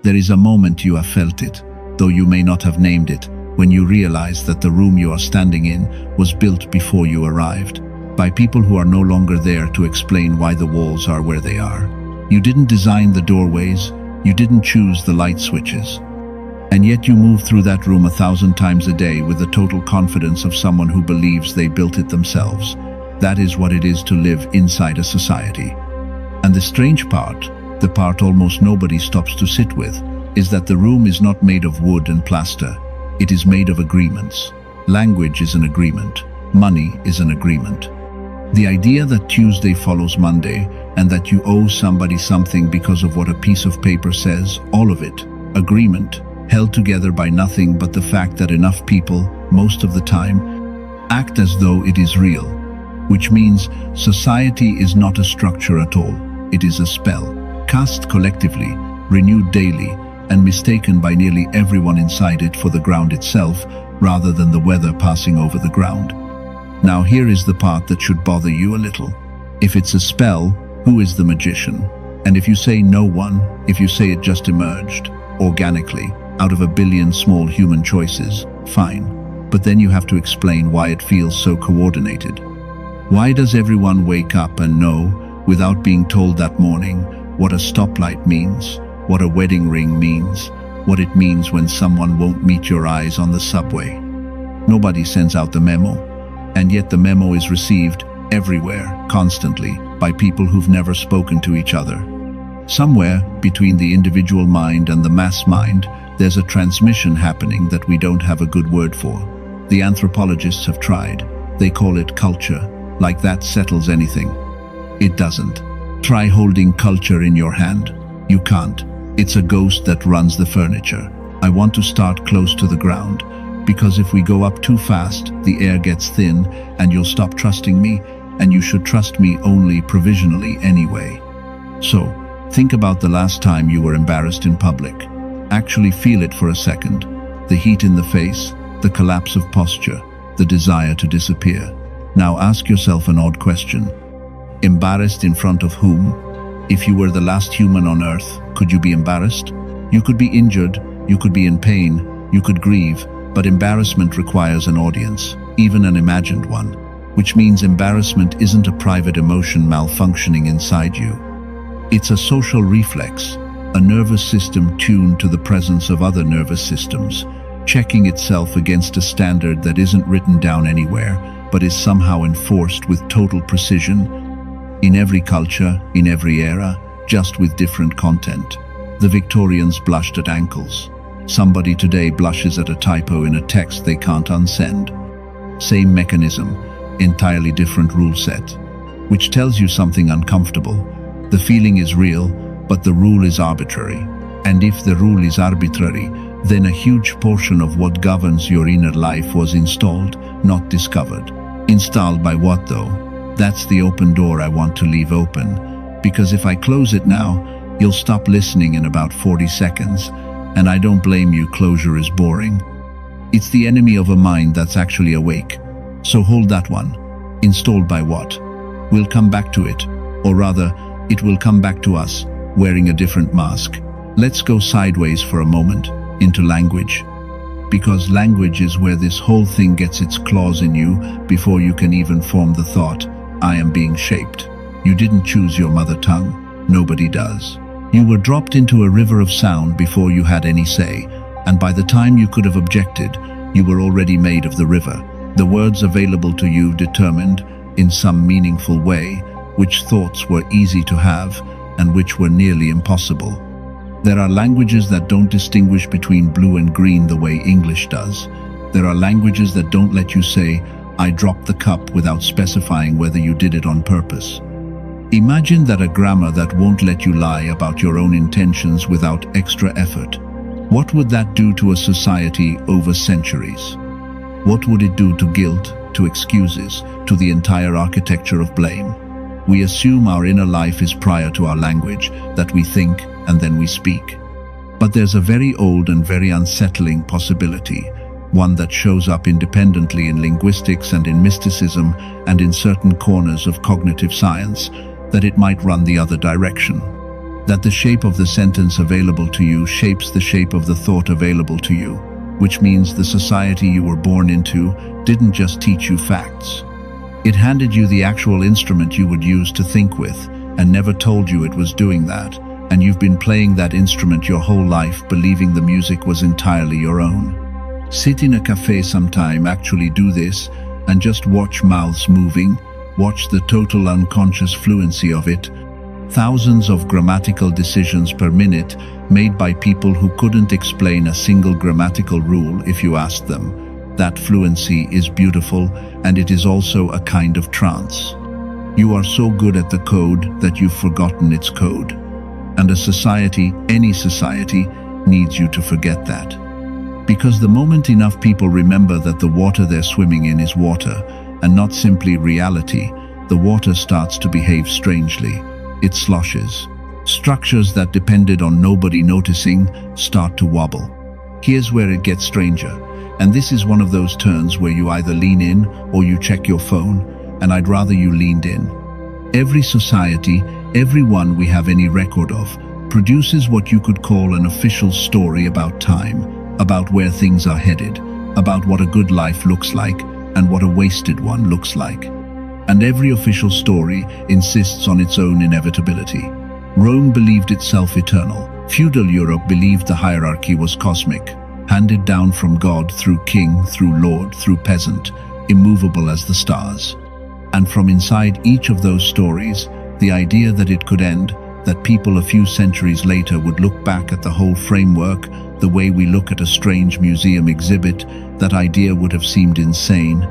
There is a moment you have felt it, though you may not have named it, when you realize that the room you are standing in was built before you arrived, by people who are no longer there to explain why the walls are where they are. You didn't design the doorways, you didn't choose the light switches. And yet you move through that room 1,000 times a day with the total confidence of someone who believes they built it themselves. That is what it is to live inside a society. And the strange part, the part almost nobody stops to sit with, is that the room is not made of wood and plaster. It is made of agreements. Language is an agreement. Money is an agreement. The idea that Tuesday follows Monday and that you owe somebody something because of what a piece of paper says, all of it, agreement, held together by nothing but the fact that enough people, most of the time, act as though it is real, which means society is not a structure at all. It is a spell, cast collectively, renewed daily, and mistaken by nearly everyone inside it for the ground itself, rather than the weather passing over the ground. Now here is the part that should bother you a little. If it's a spell, who is the magician? And if you say no one, if you say it just emerged, organically, out of a billion small human choices, fine. But then you have to explain why it feels so coordinated. Why does everyone wake up and know, without being told that morning, what a stoplight means, what a wedding ring means, what it means when someone won't meet your eyes on the subway? Nobody sends out the memo, and yet the memo is received everywhere, constantly, by people who've never spoken to each other. Somewhere between the individual mind and the mass mind, there's a transmission happening that we don't have a good word for. The anthropologists have tried. They call it culture. Like that settles anything. It doesn't. Try holding culture in your hand. You can't. It's a ghost that runs the furniture. I want to start close to the ground, because if we go up too fast, the air gets thin, and you'll stop trusting me, and you should trust me only provisionally anyway. So, think about the last time you were embarrassed in public. Actually feel it for a second. The heat in the face, the collapse of posture, the desire to disappear. Now ask yourself an odd question. Embarrassed in front of whom? If you were the last human on earth, could you be embarrassed? You could be injured, you could be in pain, you could grieve, but embarrassment requires an audience, even an imagined one, which means embarrassment isn't a private emotion malfunctioning inside you. It's a social reflex, a nervous system tuned to the presence of other nervous systems, checking itself against a standard that isn't written down anywhere, but is somehow enforced with total precision, in every culture, in every era, just with different content. The Victorians blushed at ankles. Somebody today blushes at a typo in a text they can't unsend. Same mechanism, entirely different rule set, which tells you something uncomfortable. The feeling is real, but the rule is arbitrary. And if the rule is arbitrary, then a huge portion of what governs your inner life was installed, not discovered. Installed by what though? That's the open door I want to leave open, because if I close it now, you'll stop listening in about 40 seconds, and I don't blame you, closure is boring. It's the enemy of a mind that's actually awake. So hold that one. Installed by what? We'll come back to it, or rather, it will come back to us, wearing a different mask. Let's go sideways for a moment, into language. Because language is where this whole thing gets its claws in you before you can even form the thought, I am being shaped. You didn't choose your mother tongue. Nobody does. You were dropped into a river of sound before you had any say, and by the time you could have objected, you were already made of the river. The words available to you determined, in some meaningful way, which thoughts were easy to have and which were nearly impossible. There are languages that don't distinguish between blue and green the way English does. There are languages that don't let you say, I dropped the cup without specifying whether you did it on purpose. Imagine that a grammar that won't let you lie about your own intentions without extra effort. What would that do to a society over centuries? What would it do to guilt, to excuses, to the entire architecture of blame? We assume our inner life is prior to our language, that we think and then we speak. But there's a very old and very unsettling possibility, one that shows up independently in linguistics and in mysticism and in certain corners of cognitive science, that it might run the other direction. That the shape of the sentence available to you shapes the shape of the thought available to you, which means the society you were born into didn't just teach you facts. It handed you the actual instrument you would use to think with, and never told you it was doing that, and you've been playing that instrument your whole life, believing the music was entirely your own. Sit in a cafe sometime, actually do this, and just watch mouths moving, watch the total unconscious fluency of it. Thousands of grammatical decisions per minute made by people who couldn't explain a single grammatical rule if you asked them. That fluency is beautiful, and it is also a kind of trance. You are so good at the code that you've forgotten its code. And a society, any society, needs you to forget that. Because the moment enough people remember that the water they're swimming in is water, and not simply reality, the water starts to behave strangely. It sloshes. Structures that depended on nobody noticing start to wobble. Here's where it gets stranger, and this is one of those turns where you either lean in or you check your phone, and I'd rather you leaned in. Every society, every one we have any record of, produces what you could call an official story about time, about where things are headed, about what a good life looks like and what a wasted one looks like. And every official story insists on its own inevitability. Rome believed itself eternal. Feudal Europe believed the hierarchy was cosmic, handed down from God through king, through lord, through peasant, immovable as the stars. And from inside each of those stories, the idea that it could end, that people a few centuries later would look back at the whole framework, the way we look at a strange museum exhibit, that idea would have seemed insane,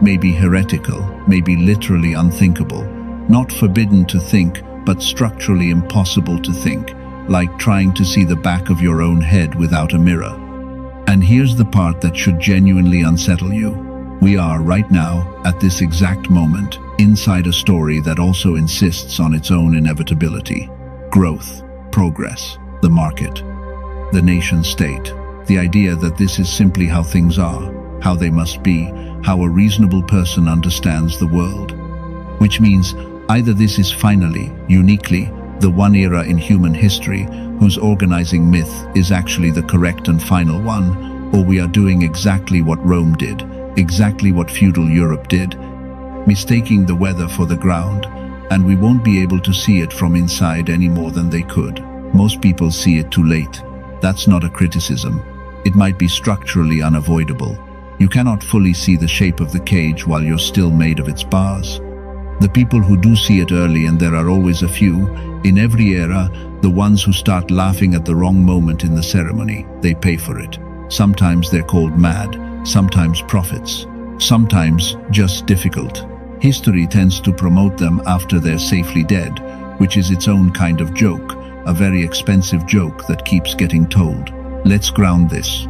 maybe heretical, maybe literally unthinkable, not forbidden to think, but structurally impossible to think, like trying to see the back of your own head without a mirror. And here's the part that should genuinely unsettle you. We are, right now, at this exact moment, inside a story that also insists on its own inevitability. Growth, progress, the market, the nation-state, the idea that this is simply how things are, how they must be, how a reasonable person understands the world. Which means either this is finally, uniquely, the one era in human history whose organizing myth is actually the correct and final one, or we are doing exactly what Rome did, exactly what feudal Europe did, mistaking the weather for the ground, and we won't be able to see it from inside any more than they could. Most people see it too late. That's not a criticism. It might be structurally unavoidable. You cannot fully see the shape of the cage while you're still made of its bars. The people who do see it early, and there are always a few, in every era, the ones who start laughing at the wrong moment in the ceremony, they pay for it. Sometimes they're called mad, sometimes prophets, sometimes just difficult. History tends to promote them after they're safely dead, which is its own kind of joke, a very expensive joke that keeps getting told. Let's ground this.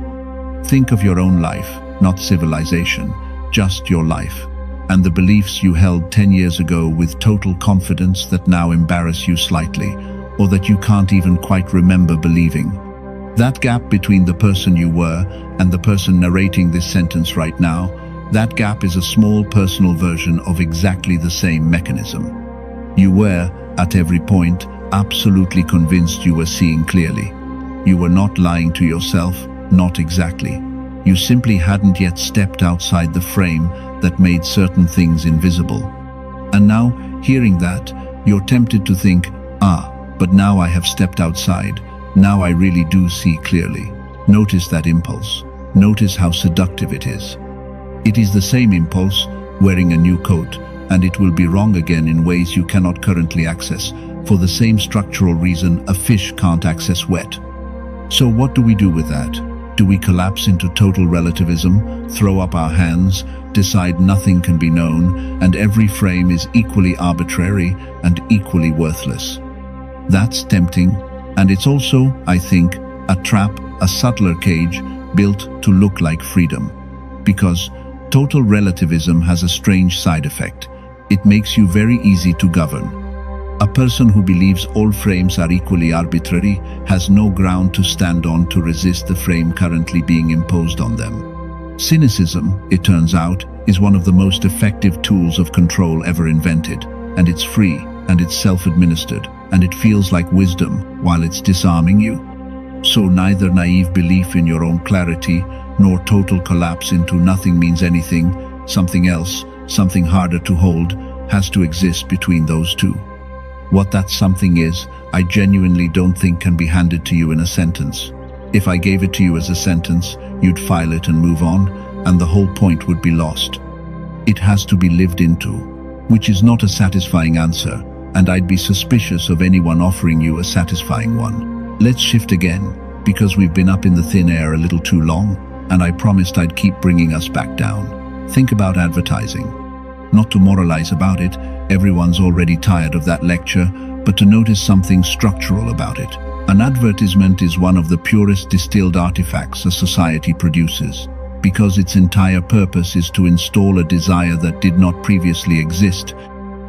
Think of your own life, not civilization, just your life, and the beliefs you held 10 years ago with total confidence that now embarrass you slightly, or that you can't even quite remember believing. That gap between the person you were and the person narrating this sentence right now, that gap is a small personal version of exactly the same mechanism. You were, at every point, absolutely convinced you were seeing clearly. You were not lying to yourself, not exactly. You simply hadn't yet stepped outside the frame that made certain things invisible. And now, hearing that, you're tempted to think, but now I have stepped outside. Now I really do see clearly. Notice that impulse. Notice how seductive it is. It is the same impulse, wearing a new coat, and it will be wrong again in ways you cannot currently access, for the same structural reason a fish can't access wet. So what do we do with that? Do we collapse into total relativism, throw up our hands, decide nothing can be known, and every frame is equally arbitrary and equally worthless? That's tempting, and it's also, I think, a trap, a subtler cage built to look like freedom. Because total relativism has a strange side effect. It makes you very easy to govern. A person who believes all frames are equally arbitrary has no ground to stand on to resist the frame currently being imposed on them. Cynicism, it turns out, is one of the most effective tools of control ever invented, and it's free, and it's self-administered, and it feels like wisdom while it's disarming you. So neither naive belief in your own clarity nor total collapse into nothing means anything. Something else, something harder to hold, has to exist between those two. What that something is, I genuinely don't think can be handed to you in a sentence. If I gave it to you as a sentence, you'd file it and move on, and the whole point would be lost. It has to be lived into, which is not a satisfying answer, and I'd be suspicious of anyone offering you a satisfying one. Let's shift again, because we've been up in the thin air a little too long, and I promised I'd keep bringing us back down. Think about advertising. Not to moralize about it, everyone's already tired of that lecture, but to notice something structural about it. An advertisement is one of the purest distilled artifacts a society produces, because its entire purpose is to install a desire that did not previously exist,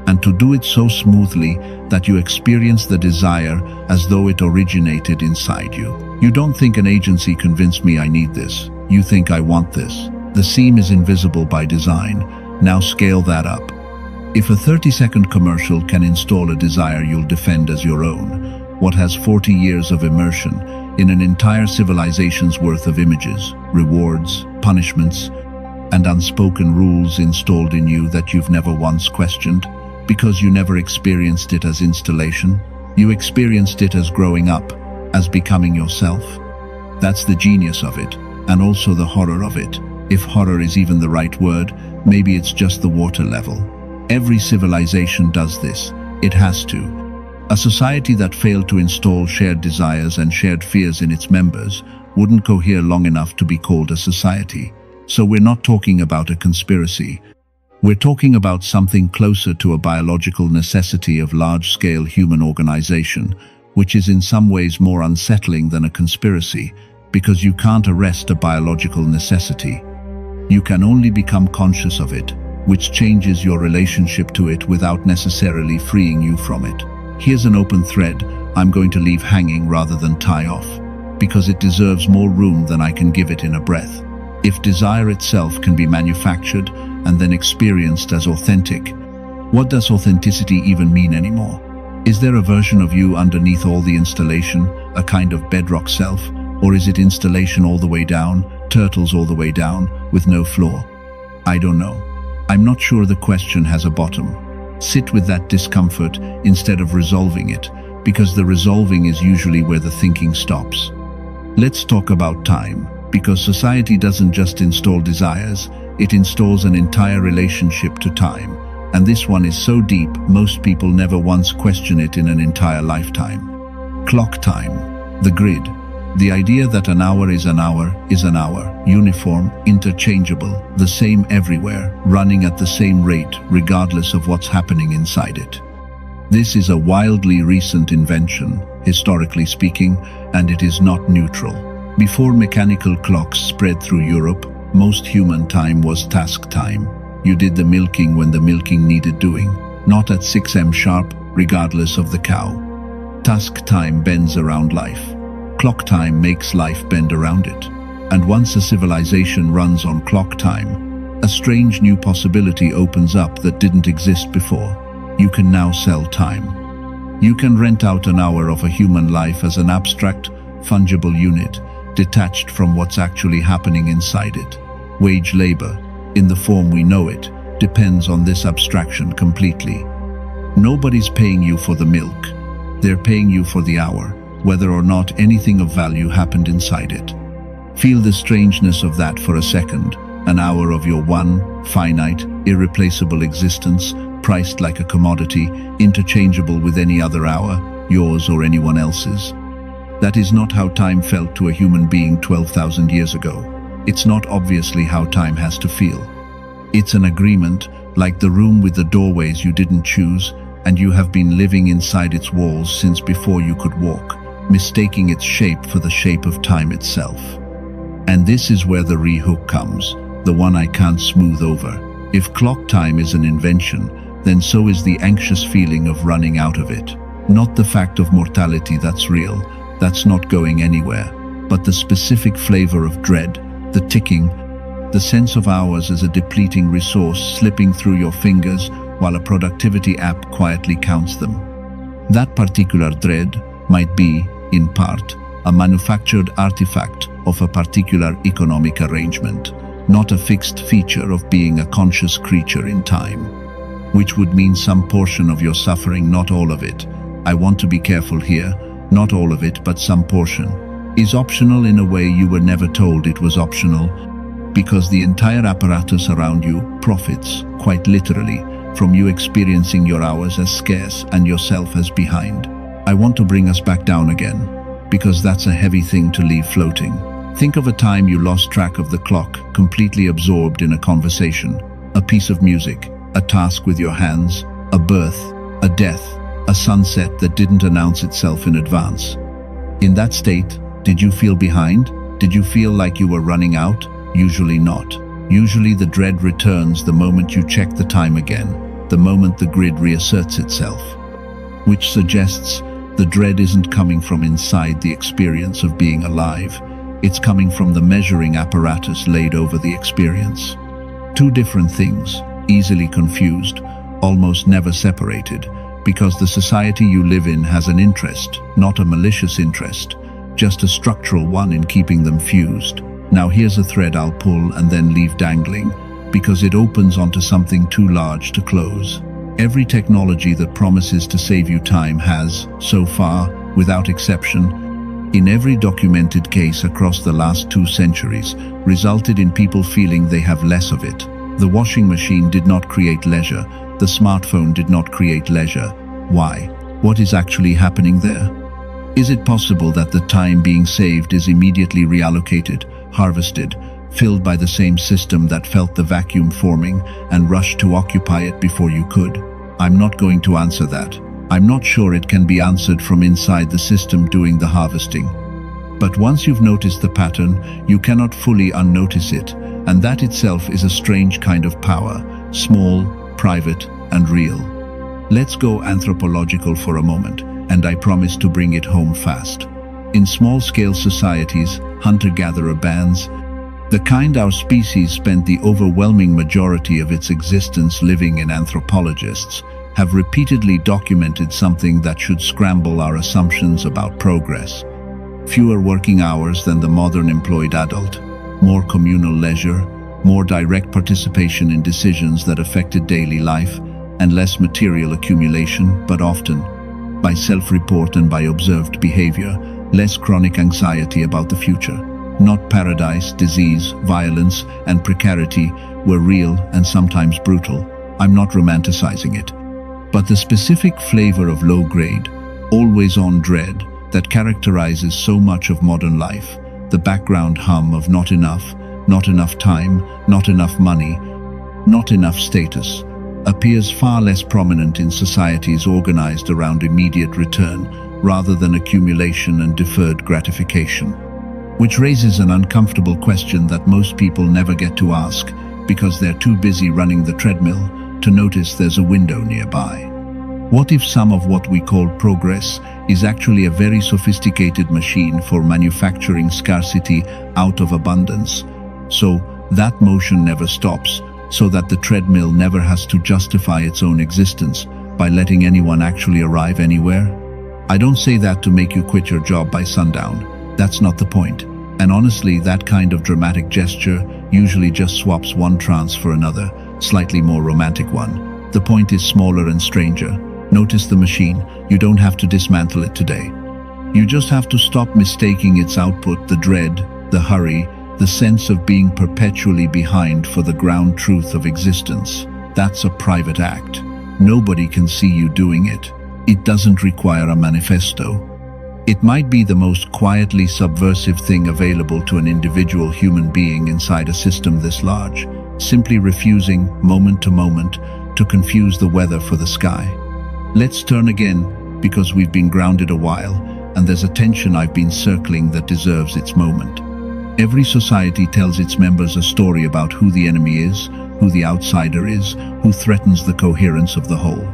and to do it so smoothly that you experience the desire as though it originated inside you. You don't think an agency convinced me I need this. You think I want this. The seam is invisible by design. Now scale that up. If a 30-second commercial can install a desire you'll defend as your own, what has 40 years of immersion in an entire civilization's worth of images, rewards, punishments, and unspoken rules installed in you that you've never once questioned, because you never experienced it as installation? You experienced it as growing up, as becoming yourself. That's the genius of it, and also the horror of it. If horror is even the right word, maybe it's just the water level. Every civilization does this. It has to. A society that failed to install shared desires and shared fears in its members wouldn't cohere long enough to be called a society. So we're not talking about a conspiracy. We're talking about something closer to a biological necessity of large-scale human organization, which is in some ways more unsettling than a conspiracy, because you can't arrest a biological necessity. You can only become conscious of it, which changes your relationship to it without necessarily freeing you from it. Here's an open thread I'm going to leave hanging rather than tie off, because it deserves more room than I can give it in a breath. If desire itself can be manufactured and then experienced as authentic, what does authenticity even mean anymore? Is there a version of you underneath all the installation, a kind of bedrock self, or is it installation all the way down, turtles all the way down, with no floor? I don't know. I'm not sure the question has a bottom. Sit with that discomfort instead of resolving it, because the resolving is usually where the thinking stops. Let's talk about time, because society doesn't just install desires, it installs an entire relationship to time. And this one is so deep, most people never once question it in an entire lifetime. Clock time, the grid. The idea that an hour, uniform, interchangeable, the same everywhere, running at the same rate regardless of what's happening inside it. This is a wildly recent invention, historically speaking, and it is not neutral. Before mechanical clocks spread through Europe, most human time was task time. You did the milking when the milking needed doing, not at 6 am sharp, regardless of the cow. Task time bends around life. Clock time makes life bend around it. And once a civilization runs on clock time, a strange new possibility opens up that didn't exist before. You can now sell time. You can rent out an hour of a human life as an abstract, fungible unit, detached from what's actually happening inside it. Wage labor, in the form we know it, depends on this abstraction completely. Nobody's paying you for the milk. They're paying you for the hour, whether or not anything of value happened inside it. Feel the strangeness of that for a second. An hour of your one, finite, irreplaceable existence, priced like a commodity, interchangeable with any other hour, yours or anyone else's. That is not how time felt to a human being 12,000 years ago. It's not obviously how time has to feel. It's an agreement, like the room with the doorways you didn't choose, and you have been living inside its walls since before you could walk, mistaking its shape for the shape of time itself. And this is where the re-hook comes, the one I can't smooth over. If clock time is an invention, then so is the anxious feeling of running out of it. Not the fact of mortality that's real, that's not going anywhere, but the specific flavor of dread, the ticking, the sense of hours as a depleting resource slipping through your fingers while a productivity app quietly counts them. That particular dread might be, in part, a manufactured artifact of a particular economic arrangement, not a fixed feature of being a conscious creature in time, which would mean some portion of your suffering, not all of it. I want to be careful here. Not all of it, but some portion, is optional in a way you were never told it was optional, because the entire apparatus around you profits, quite literally, from you experiencing your hours as scarce and yourself as behind. I want to bring us back down again, because that's a heavy thing to leave floating. Think of a time you lost track of the clock, completely absorbed in a conversation, a piece of music, a task with your hands, a birth, a death, a sunset that didn't announce itself in advance. In that state, did you feel behind? Did you feel like you were running out? Usually not. Usually the dread returns the moment you check the time again, the moment the grid reasserts itself, which suggests the dread isn't coming from inside the experience of being alive. It's coming from the measuring apparatus laid over the experience. Two different things, easily confused, almost never separated, because the society you live in has an interest, not a malicious interest, just a structural one in keeping them fused. Now here's a thread I'll pull and then leave dangling, because it opens onto something too large to close. Every technology that promises to save you time has, so far, without exception, in every documented case across the last 2 centuries, resulted in people feeling they have less of it. The washing machine did not create leisure. The smartphone did not create leisure. Why? What is actually happening there? Is it possible that the time being saved is immediately reallocated, harvested, filled by the same system that felt the vacuum forming and rushed to occupy it before you could? I'm not going to answer that. I'm not sure it can be answered from inside the system doing the harvesting. But once you've noticed the pattern, you cannot fully unnotice it, and that itself is a strange kind of power, small, private, and real. Let's go anthropological for a moment, and I promise to bring it home fast. In small-scale societies, hunter-gatherer bands, the kind our species spent the overwhelming majority of its existence living in, anthropologists have repeatedly documented something that should scramble our assumptions about progress. Fewer working hours than the modern employed adult, more communal leisure, more direct participation in decisions that affected daily life, and less material accumulation, but often, by self-report and by observed behavior, less chronic anxiety about the future. Not paradise, disease, violence, and precarity were real and sometimes brutal. I'm not romanticizing it. But the specific flavor of low-grade, always-on dread that characterizes so much of modern life, the background hum of not enough time, not enough money, not enough status, appears far less prominent in societies organized around immediate return rather than accumulation and deferred gratification. Which raises an uncomfortable question that most people never get to ask because they're too busy running the treadmill to notice there's a window nearby. What if some of what we call progress is actually a very sophisticated machine for manufacturing scarcity out of abundance, so that motion never stops, so that the treadmill never has to justify its own existence by letting anyone actually arrive anywhere? I don't say that to make you quit your job by sundown. That's not the point. And honestly, that kind of dramatic gesture usually just swaps one trance for another, slightly more romantic one. The point is smaller and stranger. Notice the machine. You don't have to dismantle it today. You just have to stop mistaking its output, the dread, the hurry, the sense of being perpetually behind, for the ground truth of existence. That's a private act. Nobody can see you doing it. It doesn't require a manifesto. It might be the most quietly subversive thing available to an individual human being inside a system this large, simply refusing, moment to moment, to confuse the weather for the sky. Let's turn again, because we've been grounded a while, and there's a tension I've been circling that deserves its moment. Every society tells its members a story about who the enemy is, who the outsider is, who threatens the coherence of the whole.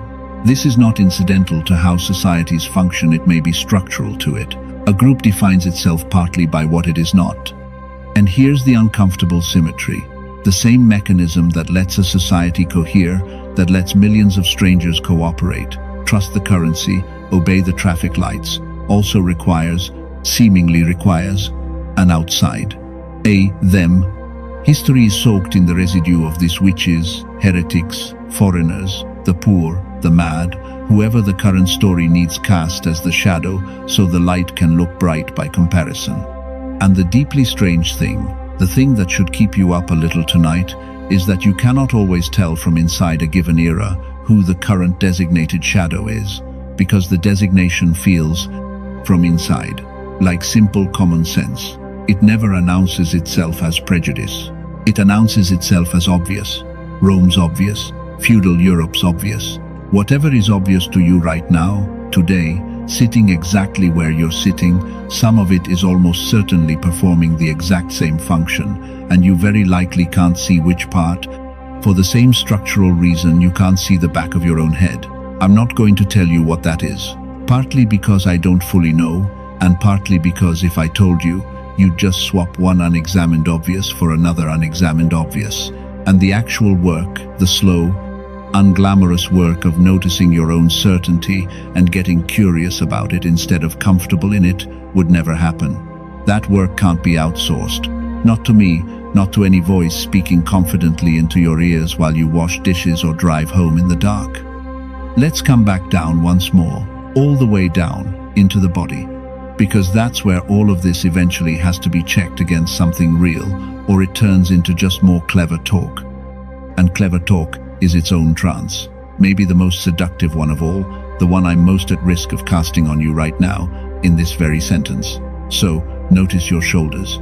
This is not incidental to how societies function, it may be structural to it. A group defines itself partly by what it is not. And here's the uncomfortable symmetry. The same mechanism that lets a society cohere, that lets millions of strangers cooperate, trust the currency, obey the traffic lights, also seemingly requires, an outside. Them. History is soaked in the residue of these witches, heretics, foreigners, the poor, the mad, whoever the current story needs cast as the shadow so the light can look bright by comparison. And the deeply strange thing, the thing that should keep you up a little tonight, is that you cannot always tell from inside a given era who the current designated shadow is, because the designation feels, from inside, like simple common sense. It never announces itself as prejudice. It announces itself as obvious. Rome's obvious, feudal Europe's obvious. Whatever is obvious to you right now, today, sitting exactly where you're sitting, some of it is almost certainly performing the exact same function, and you very likely can't see which part. For the same structural reason, you can't see the back of your own head. I'm not going to tell you what that is, partly because I don't fully know, and partly because if I told you, you'd just swap one unexamined obvious for another unexamined obvious, and the actual work, the slow, unglamorous work of noticing your own certainty and getting curious about it instead of comfortable in it, would never happen. That work can't be outsourced. Not to me, not to any voice speaking confidently into your ears while you wash dishes or drive home in the dark. Let's come back down once more, all the way down, into the body. Because that's where all of this eventually has to be checked against something real, or it turns into just more clever talk. And clever talk is its own trance. Maybe the most seductive one of all, the one I'm most at risk of casting on you right now, in this very sentence. So, notice your shoulders.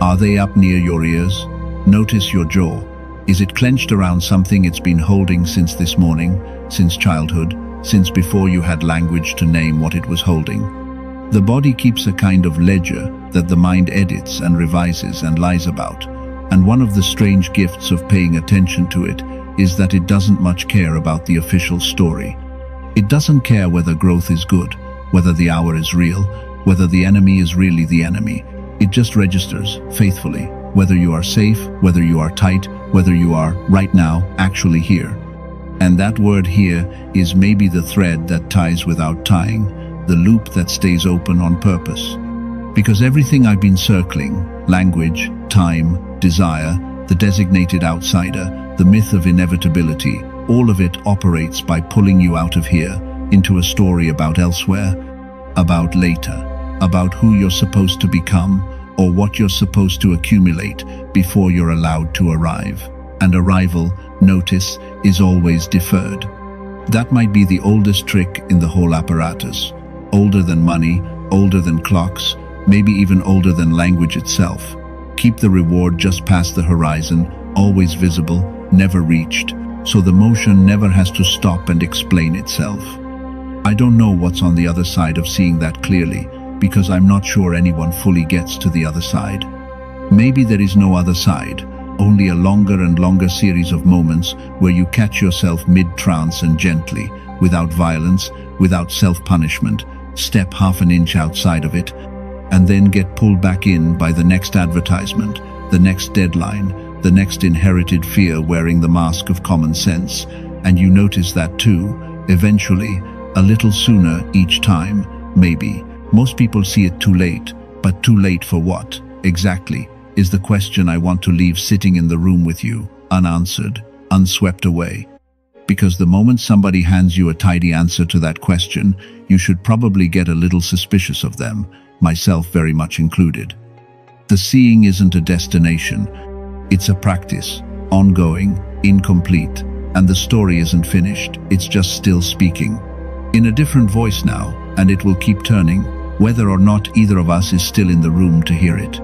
Are they up near your ears? Notice your jaw. Is it clenched around something it's been holding since this morning, since childhood, since before you had language to name what it was holding? The body keeps a kind of ledger that the mind edits and revises and lies about, and one of the strange gifts of paying attention to it is that it doesn't much care about the official story. It doesn't care whether growth is good, whether the hour is real, whether the enemy is really the enemy. It just registers, faithfully, whether you are safe, whether you are tight, whether you are, right now, actually here. And that word here is maybe the thread that ties without tying, the loop that stays open on purpose. Because everything I've been circling, language, time, desire, the designated outsider, the myth of inevitability, all of it operates by pulling you out of here into a story about elsewhere, about later, about who you're supposed to become or what you're supposed to accumulate before you're allowed to arrive. And arrival, notice, is always deferred. That might be the oldest trick in the whole apparatus. Older than money, older than clocks, maybe even older than language itself. Keep the reward just past the horizon, always visible, never reached, so the motion never has to stop and explain itself. I don't know what's on the other side of seeing that clearly, because I'm not sure anyone fully gets to the other side. Maybe there is no other side, only a longer and longer series of moments where you catch yourself mid-trance and gently, without violence, without self-punishment, step half an inch outside of it, and then get pulled back in by the next advertisement, the next deadline, the next inherited fear wearing the mask of common sense. And you notice that too, eventually, a little sooner each time, maybe. Most people see it too late, but too late for what, exactly, is the question I want to leave sitting in the room with you, unanswered, unswept away. Because the moment somebody hands you a tidy answer to that question, you should probably get a little suspicious of them, myself very much included. The seeing isn't a destination, it's a practice, ongoing, incomplete, and the story isn't finished, it's just still speaking. In a different voice now, and it will keep turning, whether or not either of us is still in the room to hear it.